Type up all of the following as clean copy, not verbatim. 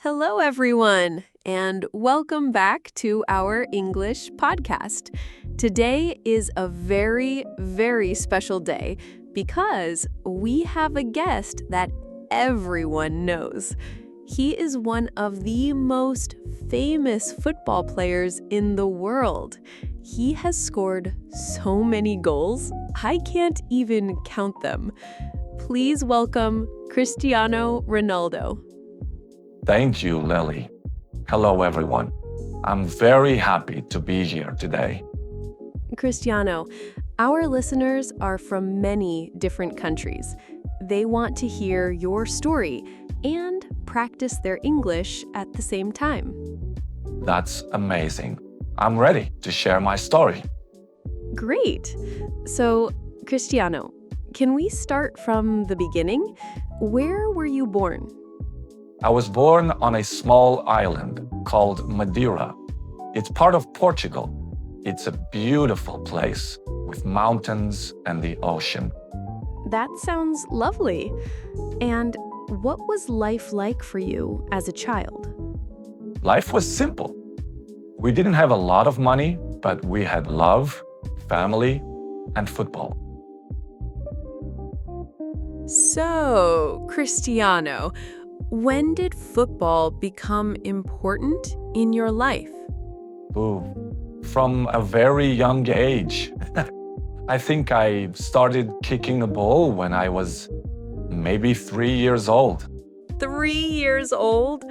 Hello, everyone, and welcome back to our English podcast. Today is a very, very special day because we have a guest that everyone knows. He is one of the most famous football players in the world. He has scored so many goals, I can't even count them. Please welcome Cristiano Ronaldo. Thank you, Lily. Hello, everyone. I'm very happy to be here today. Cristiano, our listeners are from many different countries. They want to hear your story and practice their English at the same time. That's amazing. I'm ready to share my story. Great. So, Cristiano, can we start from the beginning? Where were you born? I was born on a small island called Madeira. It's part of Portugal. It's a beautiful place with mountains and the ocean. That sounds lovely. And what was life like for you as a child? Life was simple. We didn't have a lot of money, but we had love, family, and football. So, Cristiano, when did football become important in your life? Ooh, from a very young age. I think I started kicking a ball when I was maybe 3 years old. 3 years old?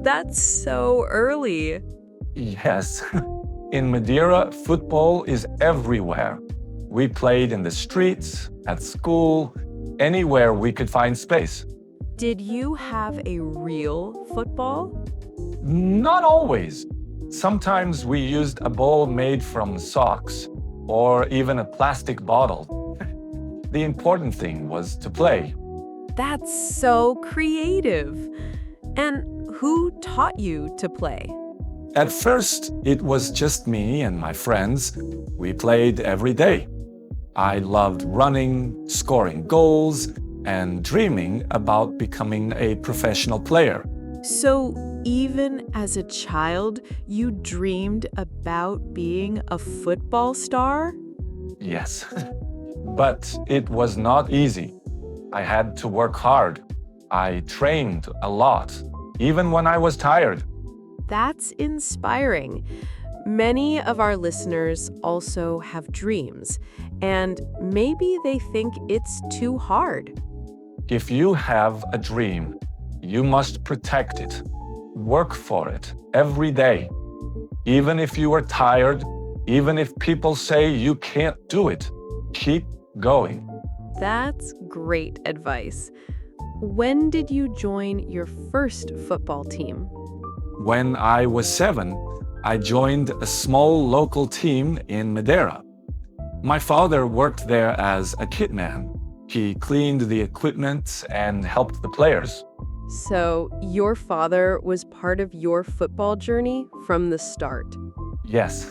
That's so early. Yes. In Madeira, football is everywhere. We played in the streets, at school, anywhere we could find space. Did you have a real football? Not always. Sometimes we used a ball made from socks or even a plastic bottle. The important thing was to play. That's so creative. And who taught you to play? At first, it was just me and my friends. We played every day. I loved running, scoring goals, and dreaming about becoming a professional player. So, even as a child, you dreamed about being a football star? Yes, but it was not easy. I had to work hard. I trained a lot, even when I was tired. That's inspiring. Many of our listeners also have dreams, and maybe they think it's too hard. If you have a dream, you must protect it. Work for it every day. Even if you are tired, even if people say you can't do it, keep going. That's great advice. When did you join your first football team? When I was 7, I joined a small local team in Madeira. My father worked there as a kit man. He cleaned the equipment and helped the players. So, your father was part of your football journey from the start. Yes,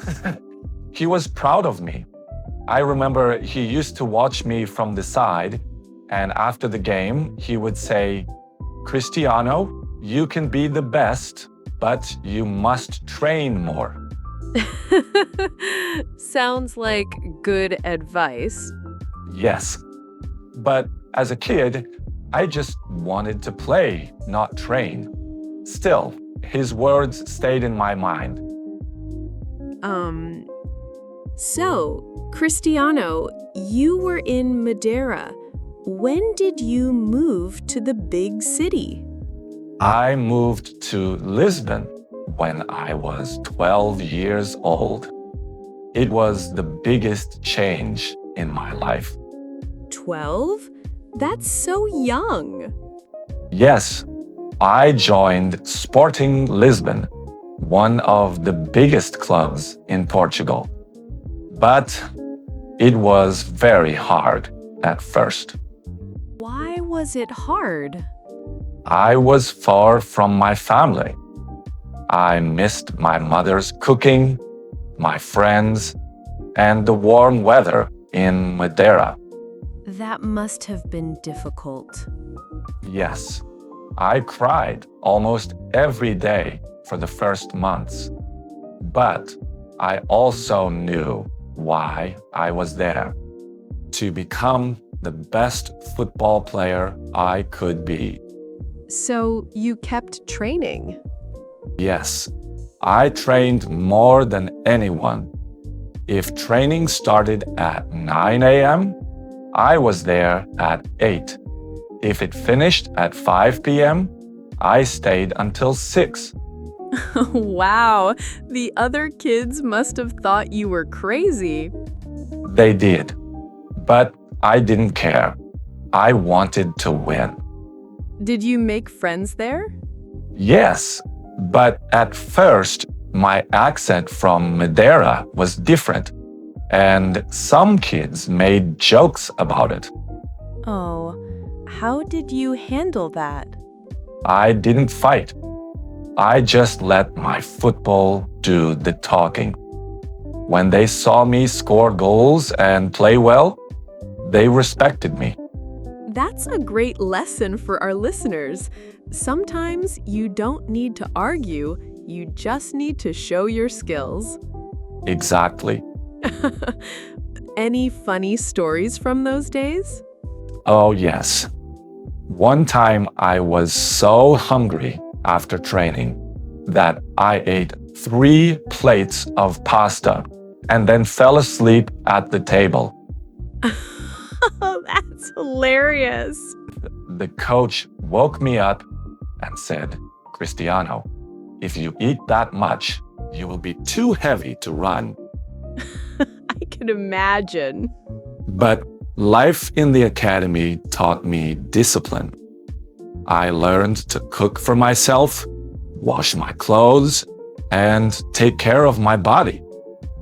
he was proud of me. I remember he used to watch me from the side, and after the game, he would say, "Cristiano, you can be the best, but you must train more." Sounds like good advice. Yes, but as a kid, I just wanted to play, not train. Still, his words stayed in my mind. So, Cristiano, you were in Madeira. When did you move to the big city? I moved to Lisbon when I was 12 years old. It was the biggest change in my life. 12? That's so young. Yes, I joined Sporting Lisbon, one of the biggest clubs in Portugal. But it was very hard at first. Why was it hard? I was far from my family. I missed my mother's cooking, my friends, and the warm weather in Madeira. That must have been difficult. Yes, I cried almost every day for the first months. But I also knew why I was there: to become the best football player I could be. So you kept training. Yes, I trained more than anyone. If training started at 9 a.m., I was there at 8. If it finished at 5 p.m., I stayed until 6. Wow, the other kids must have thought you were crazy. They did. But I didn't care. I wanted to win. Did you make friends there? Yes, but at first, my accent from Madeira was different, and some kids made jokes about it. Oh, how did you handle that? I didn't fight. I just let my football do the talking. When they saw me score goals and play well, they respected me. That's a great lesson for our listeners. Sometimes you don't need to argue, you just need to show your skills. Exactly. Any funny stories from those days? Oh, yes. One time I was so hungry after training that I ate 3 plates of pasta and then fell asleep at the table. Oh, that's hilarious. The coach woke me up and said, "Cristiano, if you eat that much, you will be too heavy to run." I can imagine. But life in the academy taught me discipline. I learned to cook for myself, wash my clothes, and take care of my body.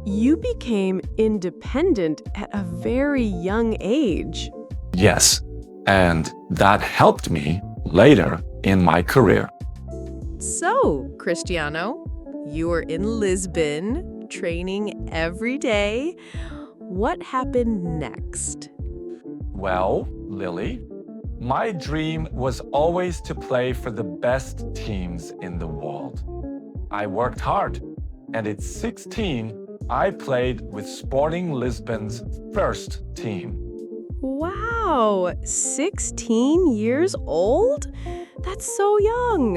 You became independent at a very young age. Yes, and that helped me later in my career. So, Cristiano, you were in Lisbon, training every day. What happened next? Well, Lily, my dream was always to play for the best teams in the world. I worked hard, and at 16, I played with Sporting Lisbon's first team. Wow, 16 years old? That's so young.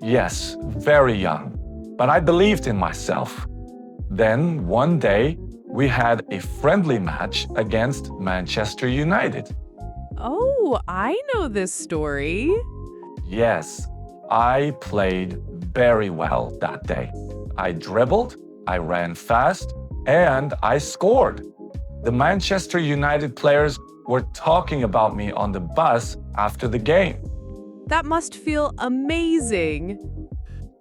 Yes, very young, but I believed in myself. Then one day, we had a friendly match against Manchester United. Oh, I know this story. Yes, I played very well that day. I dribbled, I ran fast, and I scored. The Manchester United players were talking about me on the bus after the game. That must feel amazing.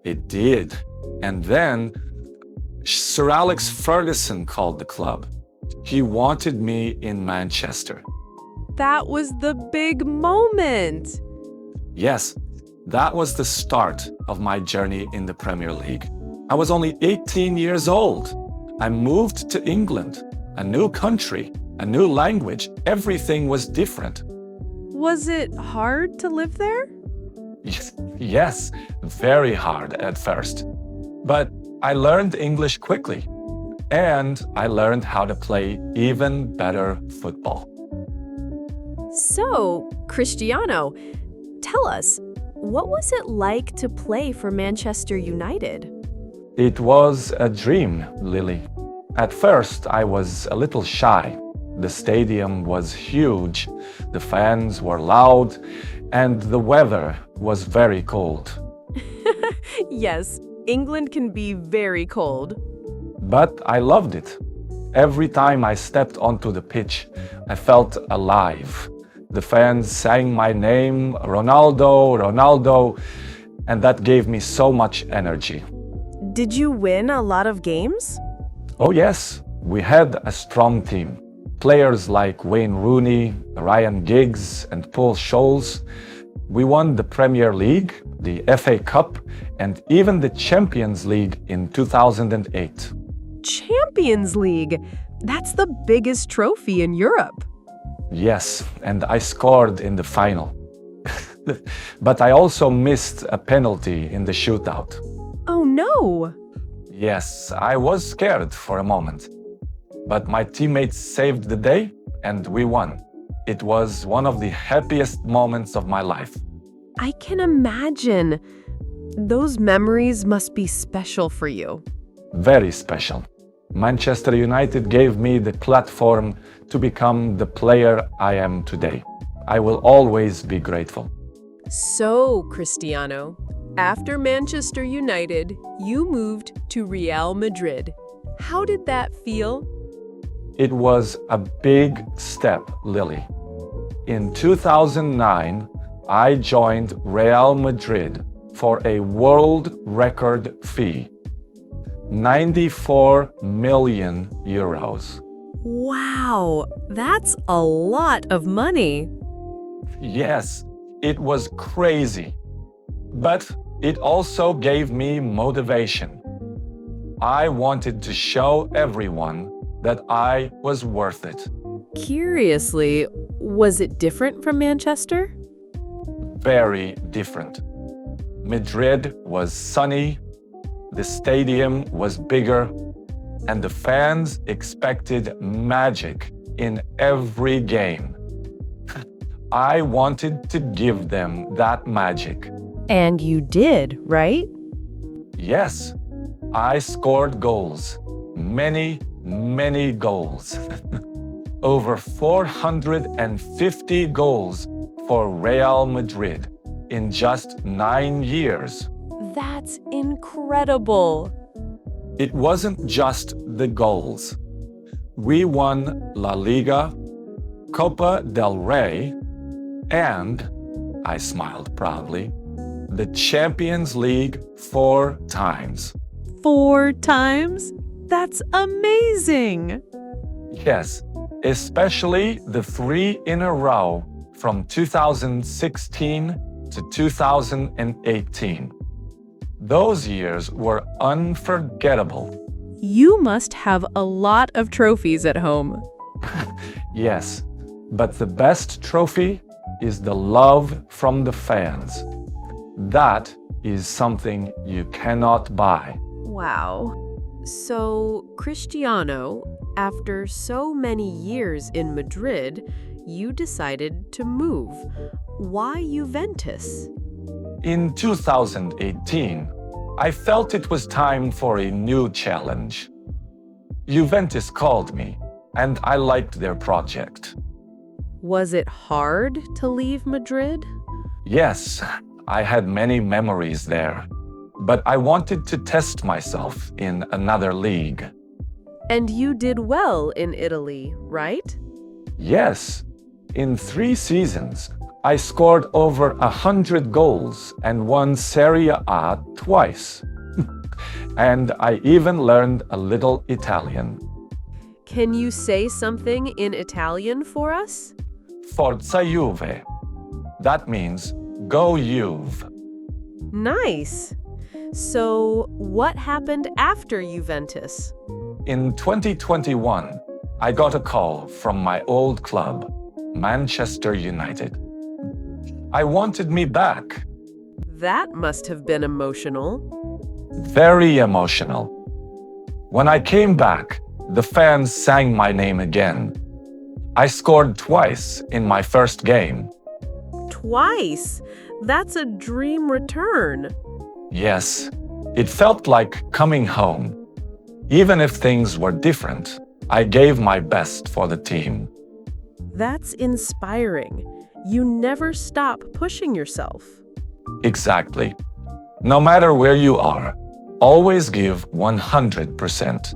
It did. And then Sir Alex Ferguson called the club. He wanted me in Manchester. That was the big moment. Yes, that was the start of my journey in the Premier League. I was only 18 years old. I moved to England, a new country, a new language. Everything was different. Was it hard to live there? Yes, very hard at first. But I learned English quickly, and I learned how to play even better football. So, Cristiano, tell us, what was it like to play for Manchester United? It was a dream, Lily. At first, I was a little shy. The stadium was huge, the fans were loud, and the weather was very cold. Yes, England can be very cold. But I loved it. Every time I stepped onto the pitch, I felt alive. The fans sang my name, Ronaldo, Ronaldo, and that gave me so much energy. Did you win a lot of games? Oh yes, we had a strong team. Players like Wayne Rooney, Ryan Giggs, and Paul Scholes. We won the Premier League, the FA Cup, and even the Champions League in 2008. Champions League? That's the biggest trophy in Europe. Yes, and I scored in the final. But I also missed a penalty in the shootout. Oh no! Yes, I was scared for a moment. But my teammates saved the day and we won. It was one of the happiest moments of my life. I can imagine. Those memories must be special for you. Very special. Manchester United gave me the platform to become the player I am today. I will always be grateful. So, Cristiano, after Manchester United, you moved to Real Madrid. How did that feel? It was a big step, Lily. In 2009, I joined Real Madrid for a world record fee. 94 million euros. Wow, that's a lot of money. Yes, it was crazy. But it also gave me motivation. I wanted to show everyone that I was worth it. Curiously, was it different from Manchester? Very different. Madrid was sunny, the stadium was bigger, and the fans expected magic in every game. I wanted to give them that magic. And you did, right? Yes, I scored goals. Many goals. Over 450 goals for Real Madrid in just 9 years. That's incredible. It wasn't just the goals. We won La Liga, Copa del Rey, and, I smiled proudly, the Champions League 4 times. 4 times? That's amazing! Yes, especially the 3 in a row from 2016 to 2018. Those years were unforgettable. You must have a lot of trophies at home. Yes, but the best trophy is the love from the fans. That is something you cannot buy. Wow. So, Cristiano, after so many years in Madrid, you decided to move. Why Juventus? In 2018, I felt it was time for a new challenge. Juventus called me, and I liked their project. Was it hard to leave Madrid? Yes, I had many memories there, but I wanted to test myself in another league. And you did well in Italy, right? Yes, in 3 seasons, I scored over 100 goals and won Serie A twice. And I even learned a little Italian. Can you say something in Italian for us? Forza Juve. That means go Juve. Nice. So, what happened after Juventus? In 2021, I got a call from my old club, Manchester United. I wanted me back. That must have been emotional. Very emotional. When I came back, the fans sang my name again. I scored twice in my first game. Twice? That's a dream return. Yes, it felt like coming home. Even if things were different, I gave my best for the team. That's inspiring. You never stop pushing yourself. Exactly. No matter where you are, always give 100%.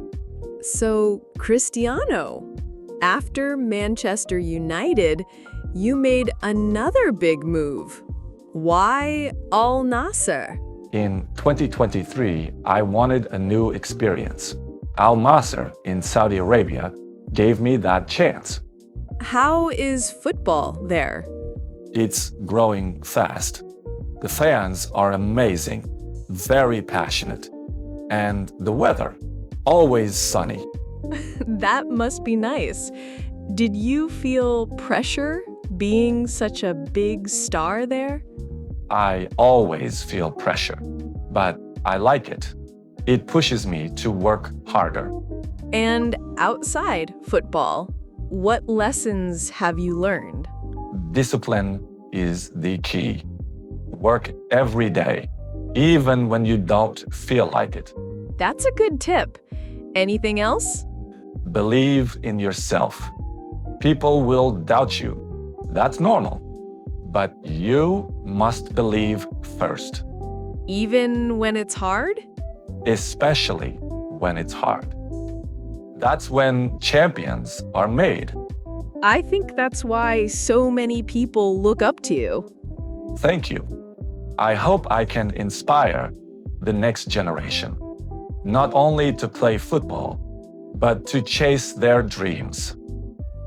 So, Cristiano, after Manchester United, you made another big move. Why Al Nassr? In 2023, I wanted a new experience. Al Nassr in Saudi Arabia gave me that chance. How is football there? It's growing fast. The fans are amazing, very passionate. And the weather, always sunny. That must be nice. Did you feel pressure being such a big star there? I always feel pressure, but I like it. It pushes me to work harder. And outside football, what lessons have you learned? Discipline is the key. Work every day, even when you don't feel like it. That's a good tip. Anything else? Believe in yourself. People will doubt you. That's normal. But you must believe first. Even when it's hard? Especially when it's hard. That's when champions are made. I think that's why so many people look up to you. Thank you. I hope I can inspire the next generation, not only to play football, but to chase their dreams.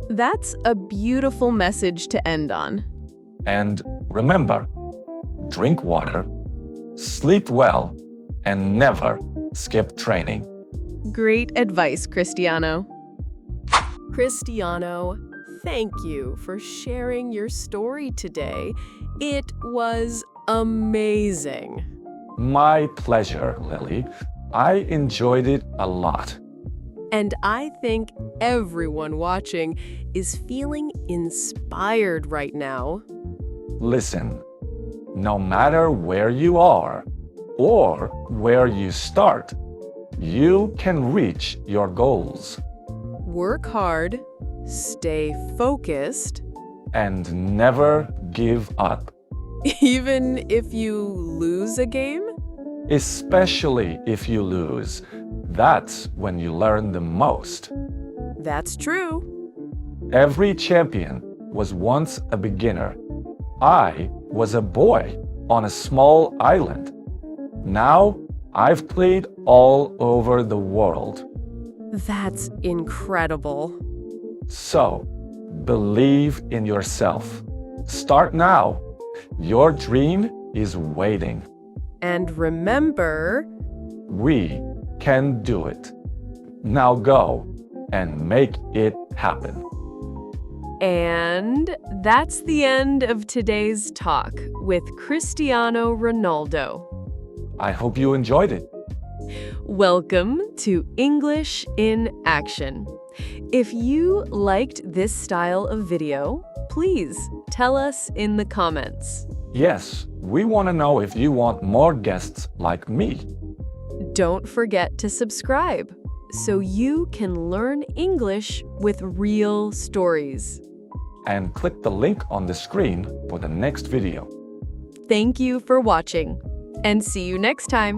That's a beautiful message to end on. And remember, drink water, sleep well, and never skip training. Great advice, Cristiano. Cristiano, thank you for sharing your story today. It was amazing. My pleasure, Lily. I enjoyed it a lot. And I think everyone watching is feeling inspired right now. Listen, no matter where you are or where you start, you can reach your goals. Work hard, stay focused, And never give up, even if you lose a game. especially if you lose. That's when you learn the most. That's true. Every champion was once a beginner. I was a boy on a small island. Now I've played all over the world. That's incredible. So, believe in yourself. Start now. Your dream is waiting. And remember, We can do it. Now go and make it happen. and that's the end of today's talk with Cristiano Ronaldo. I hope you enjoyed it. Welcome to English in Action. If you liked this style of video, please tell us in the comments. Yes, we want to know if you want more guests like me. Don't forget to subscribe so you can learn English with real stories. And click the link on the screen for the next video. Thank you for watching, and see you next time.